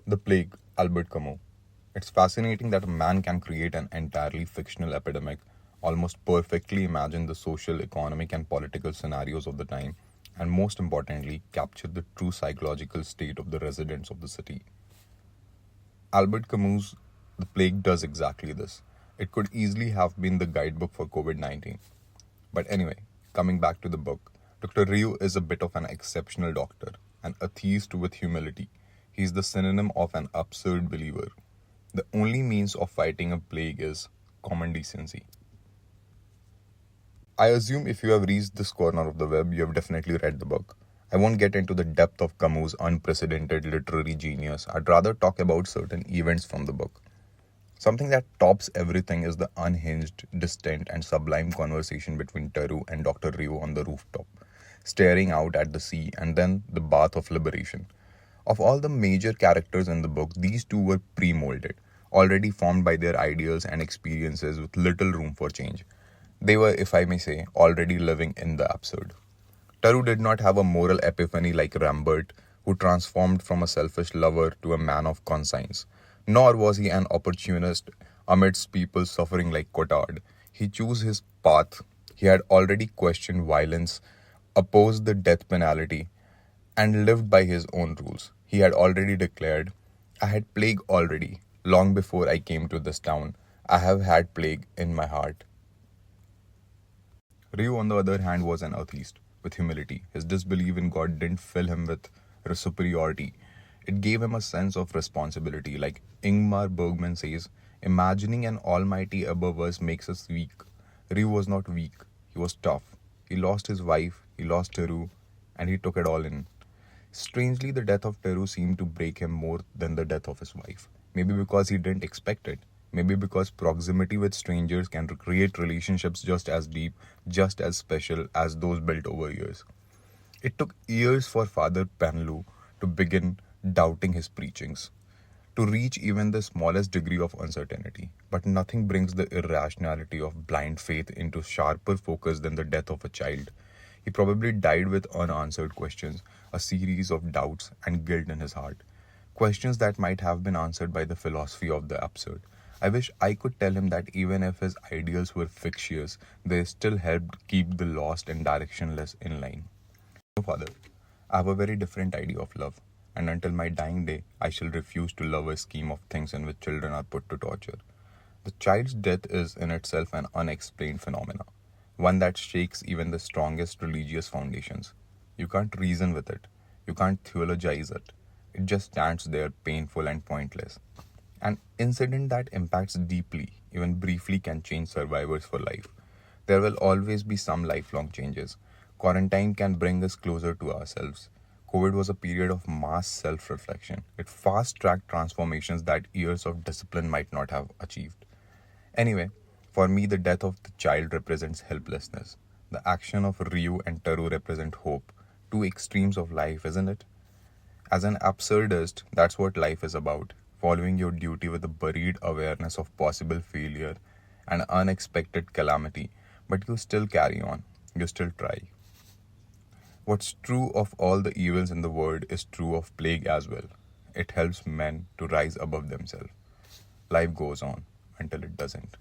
The Plague, Albert Camus. It's fascinating that a man can create an entirely fictional epidemic, almost perfectly imagine the social, economic, and political scenarios of the time, and most importantly, capture the true psychological state of the residents of the city. Albert Camus' The Plague does exactly this. It could easily have been the guidebook for COVID 19. But anyway, coming back to the book, Dr. Ryu is a bit of an exceptional doctor, an atheist with humility. He is the synonym of an absurd believer. The only means of fighting a plague is common decency. I assume if you have reached this corner of the web, you have definitely read the book. I won't get into the depth of Camus' unprecedented literary genius. I'd rather talk about certain events from the book. Something that tops everything is the unhinged, distant, and sublime conversation between Teru and Dr. Ryu on the rooftop, staring out at the sea and then the bath of liberation. Of all the major characters in the book, these two were pre molded, already formed by their ideals and experiences with little room for change. They were, if I may say, already living in the absurd. Taru did not have a moral epiphany like Rambert, who transformed from a selfish lover to a man of conscience. Nor was he an opportunist amidst people suffering like Cotard. He chose his path. He had already questioned violence, opposed the death penalty, and lived by his own rules. He had already declared, I had plague already, long before I came to this town. I have had plague in my heart. Ryu, on the other hand, was an atheist with humility. His disbelief in God didn't fill him with superiority. It gave him a sense of responsibility. Like Ingmar Bergman says, imagining an almighty above us makes us weak. Ryu was not weak, he was tough. He lost his wife, he lost Teru, and he took it all in. Strangely, the death of Teru seemed to break him more than the death of his wife. Maybe because he didn't expect it. Maybe because proximity with strangers can create relationships just as deep, just as special as those built over years. It took years for Father Panlu to begin doubting his preachings, to reach even the smallest degree of uncertainty. But nothing brings the irrationality of blind faith into sharper focus than the death of a child. He probably died with unanswered questions, a series of doubts and guilt in his heart. Questions that might have been answered by the philosophy of the absurd. I wish I could tell him that even if his ideals were fictitious, they still helped keep the lost and directionless in line. No, Father, I have a very different idea of love, and until my dying day, I shall refuse to love a scheme of things in which children are put to torture. The child's death is in itself an unexplained phenomenon, one that shakes even the strongest religious foundations. You can't reason with it, you can't theologize it. It just stands there painful and pointless. An incident that impacts deeply, even briefly, can change survivors for life. There will always be some lifelong changes. Quarantine can bring us closer to ourselves. COVID was a period of mass self reflection. It fast tracked transformations that years of discipline might not have achieved. Anyway, for me, the death of the child represents helplessness. The action of Ryu and Taru represent hope. Two extremes of life, isn't it? As an absurdist, that's what life is about, following your duty with a buried awareness of possible failure and unexpected calamity, but you still carry on, you still try. What's true of all the evils in the world is true of plague as well. It helps men to rise above themselves. Life goes on until it doesn't.